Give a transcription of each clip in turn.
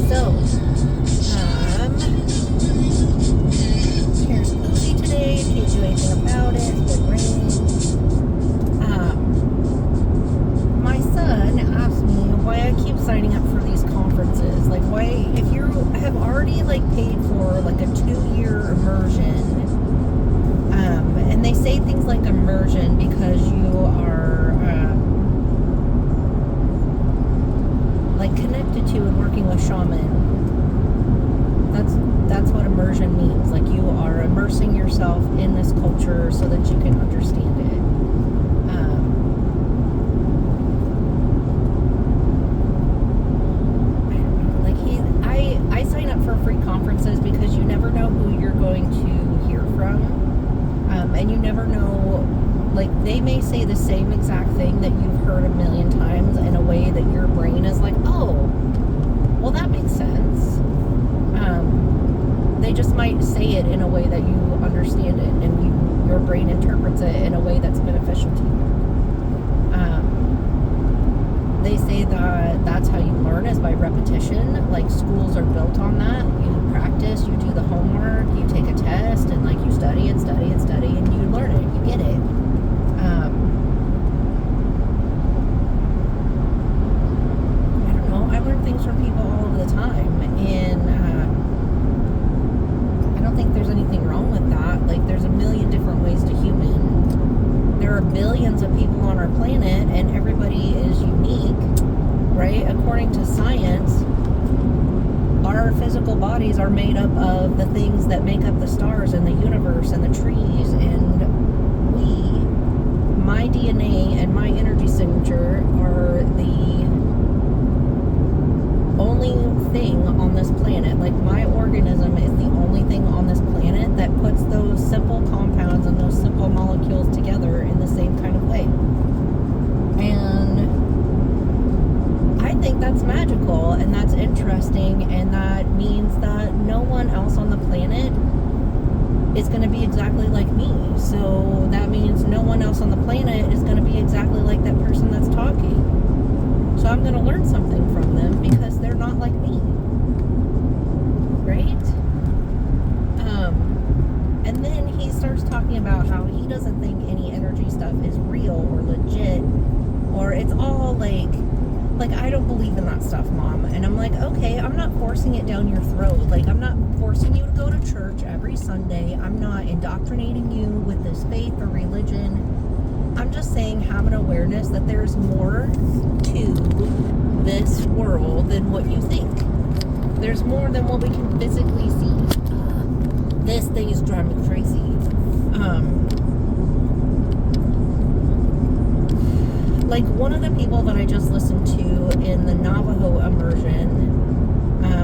So, here's Uzi today. Can't do anything about it. It's been raining. My son asked me why I keep signing up for these conferences. Like, why, if you have already paid for a 2-year immersion, and they say things like immersion because you are connected to and working with shaman. That's what immersion means. You are immersing yourself in this culture so that you can understand it. I sign up for free conferences because you never know who you're going to hear from, and you never know. They may say the same exact thing that you've heard a million times in a way that your brain is like, oh, well, that makes sense. They just might say it in a way that you understand it, and your brain interprets it in a way that's beneficial to you. They say that that's how you learn, is by repetition. Schools are built on that. You practice, you do the homework, you take a test, and you study and study and study, and you learn it, you get it. I don't know, I learn things from people all of the time, and I don't think there's anything wrong with that. There's a million different ways to human. There are billions of people on our planet, and everybody is unique, right? According to science, our physical bodies are made up of the things that make up the stars and the universe and the trees, and my DNA and my energy signature are the only thing on this planet. My organism is the only thing on this planet that puts those simple compounds and those simple molecules together in the same kind of way. And I think that's magical, and that's interesting, and that means that no one else on the planet is going to be exactly like me. So that means no one else on the planet is going to be exactly like that person that's talking. So I'm going to learn something from them because they're not like me. Right? And then he starts talking about how he doesn't think any energy stuff is real or legit, or it's all I don't believe in that stuff, Mom. And I'm like, okay, I'm not forcing it down your throat. I'm not forcing you to go to church every Sunday. I'm not indoctrinating you with this faith or religion. I'm just saying, have an awareness that there's more to this world than what you think. There's more than what we can physically see. This thing is driving me crazy. One of the people that I just listened to in the Navajo immersion,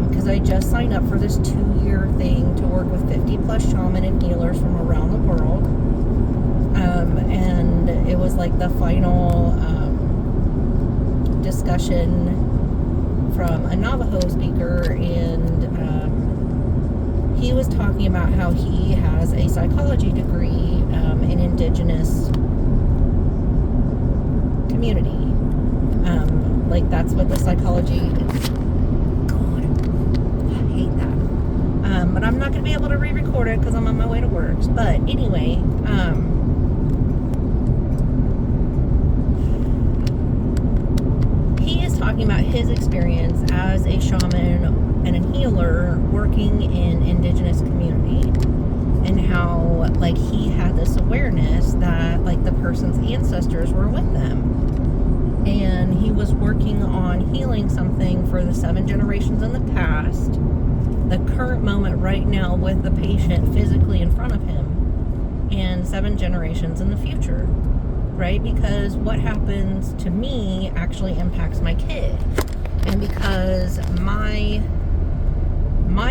because I just signed up for this 2-year thing to work with 50 plus shaman and healers from around the world, and it was the final discussion from a Navajo speaker, and he was talking about how he has a psychology degree in indigenous community. That's what the psychology is. God, I hate that. But I'm not going to be able to re-record it because I'm on my way to work. But anyway, he is talking about his experience as a shaman and a healer working in indigenous community, and how he had this awareness that the person's ancestors were with them, and he was working on healing something for the 7 generations in the past, the current moment right now with the patient physically in front of him, and 7 generations in the future, right? Because what happens to me actually impacts my kid, and because my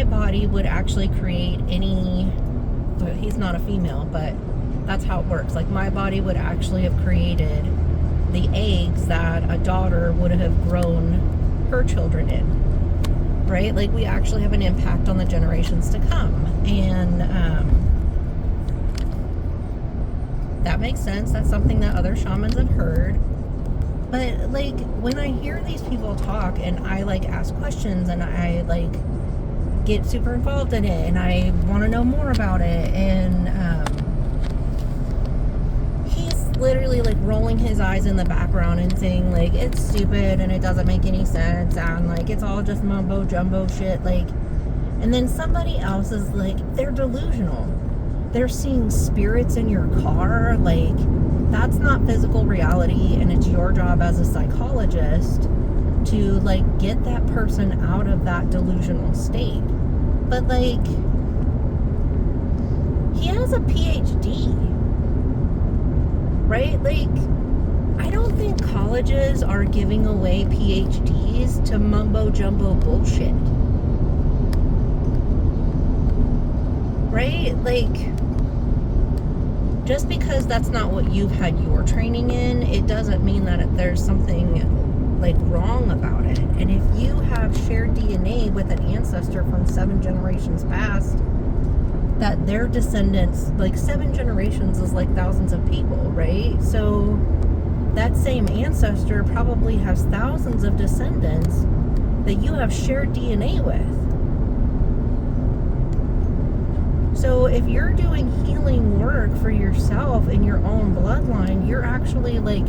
body would actually create any, he's not a female, but that's how it works. My body would actually have created the eggs that a daughter would have grown her children in, right? We actually have an impact on the generations to come, and that makes sense. That's something that other shamans have heard. But like when I hear these people talk and I like ask questions and I like get super involved in it and I want to know more about it, and he's literally like rolling his eyes in the background and saying like it's stupid and it doesn't make any sense and like it's all just mumbo jumbo shit, like, and then somebody else is like, they're delusional, they're seeing spirits in your car. Like, that's not physical reality, and it's your job as a psychologist to like get that person out of that delusional state. But like, he has a PhD, right? Like, I don't think colleges are giving away PhDs to mumbo jumbo bullshit, right? Like, just because that's not what you've had your training in, it doesn't mean that there's something like wrong about it. And if you have shared DNA with an ancestor from 7 generations past, that their descendants, like 7 generations is like thousands of people, right? So that same ancestor probably has thousands of descendants that you have shared DNA with. So if you're doing healing work for yourself in your own bloodline, you're actually like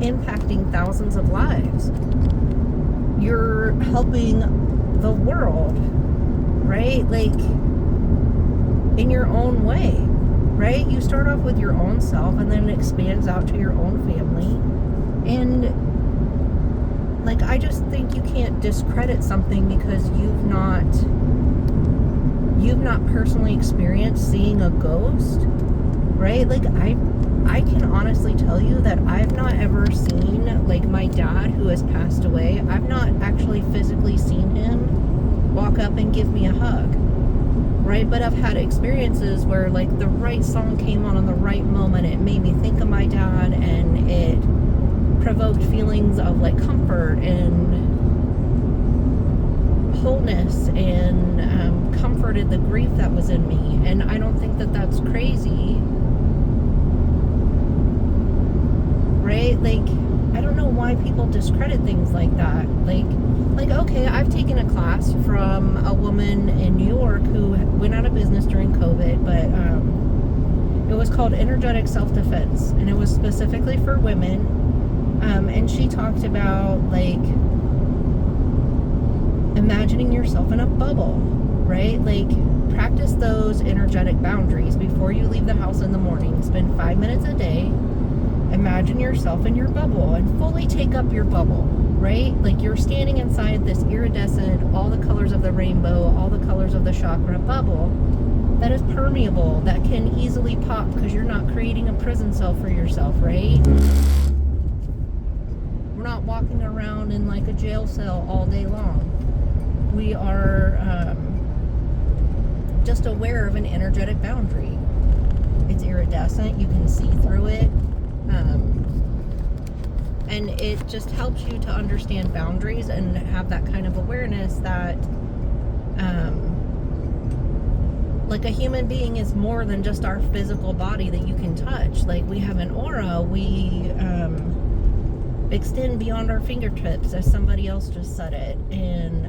impacting thousands of lives. You're helping the world, right? Like, in your own way, right? You start off with your own self and then it expands out to your own family. And like, I just think you can't discredit something because you've not personally experienced seeing a ghost, right? Like, I can honestly tell you that I've not ever seen, like, my dad who has passed away, I've not actually physically seen him walk up and give me a hug, right? But I've had experiences where, like, the right song came on the right moment. It made me think of my dad, and it provoked feelings of, like, comfort and wholeness, and comforted the grief that was in me. And I don't think that that's crazy, right? Like, I don't know why people discredit things like that. Like, okay, I've taken a class from a woman in New York who went out of business during COVID, but it was called Energetic Self-Defense, and it was specifically for women. And she talked about, like, imagining yourself in a bubble, right? Like, practice those energetic boundaries before you leave the house in the morning. Spend 5 minutes a day. Imagine yourself in your bubble and fully take up your bubble, right? Like, you're standing inside this iridescent, all the colors of the rainbow, all the colors of the chakra bubble that is permeable, that can easily pop because you're not creating a prison cell for yourself, right? We're not walking around in like a jail cell all day long. We are just aware of an energetic boundary. It's iridescent, you can see through it, and it just helps you to understand boundaries and have that kind of awareness that like, a human being is more than just our physical body that you can touch. Like, we have an aura, we extend beyond our fingertips, as somebody else just said it, and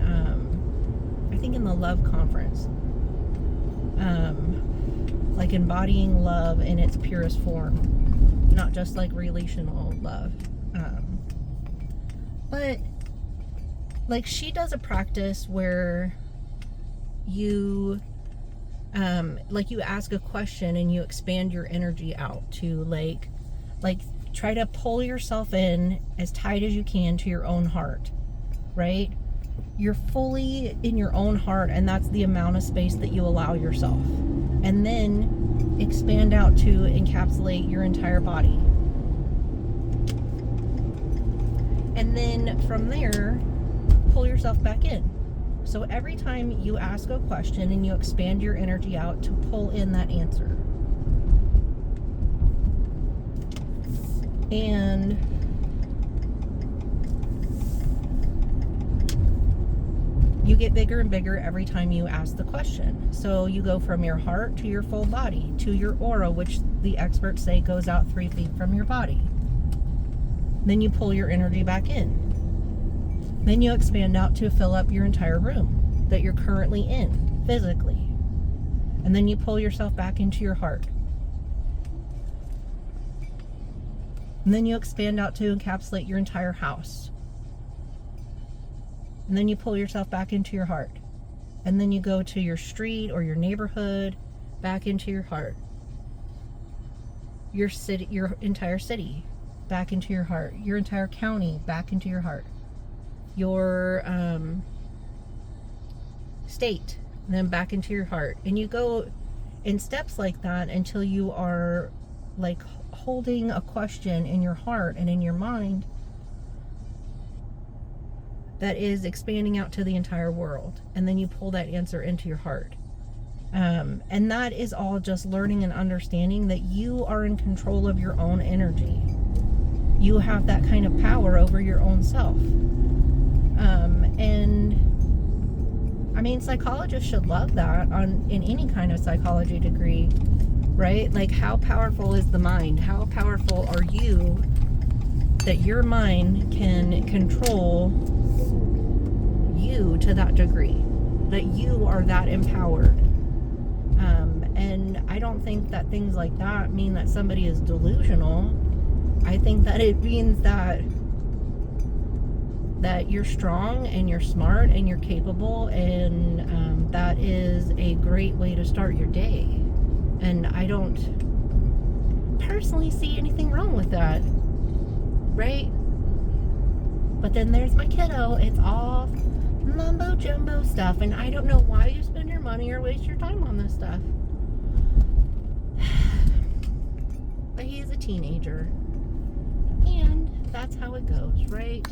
I think in the Love Conference, like embodying love in its purest form, not just like relational love. But like, she does a practice where you like, you ask a question and you expand your energy out to like try to pull yourself in as tight as you can to your own heart, right? You're fully in your own heart, and that's the amount of space that you allow yourself. And then expand out to encapsulate your entire body. And then from there, pull yourself back in. So every time you ask a question and you expand your energy out to pull in that answer. And you get bigger and bigger every time you ask the question. So you go from your heart to your full body, to your aura, which the experts say goes out 3 feet from your body. Then you pull your energy back in. Then you expand out to fill up your entire room that you're currently in, physically. And then you pull yourself back into your heart. And then you expand out to encapsulate your entire house. And then you pull yourself back into your heart. And then you go to your street or your neighborhood, back into your heart. Your city, your entire city, back into your heart. Your entire county, back into your heart. Your state, and then back into your heart. And you go in steps like that until you are like holding a question in your heart and in your mind that is expanding out to the entire world. And then you pull that answer into your heart. And that is all just learning and understanding that you are in control of your own energy. You have that kind of power over your own self. And I mean, psychologists should love that in any kind of psychology degree, right? Like, how powerful is the mind? How powerful are you that your mind can control you to that degree, that you are that empowered? And I don't think that things like that mean that somebody is delusional. I think that it means that you're strong and you're smart and you're capable, and that is a great way to start your day. And I don't personally see anything wrong with that, right? But then there's my kiddo. It's all mumbo jumbo stuff, and I don't know why you spend your money or waste your time on this stuff. But he is a teenager, and that's how it goes, right?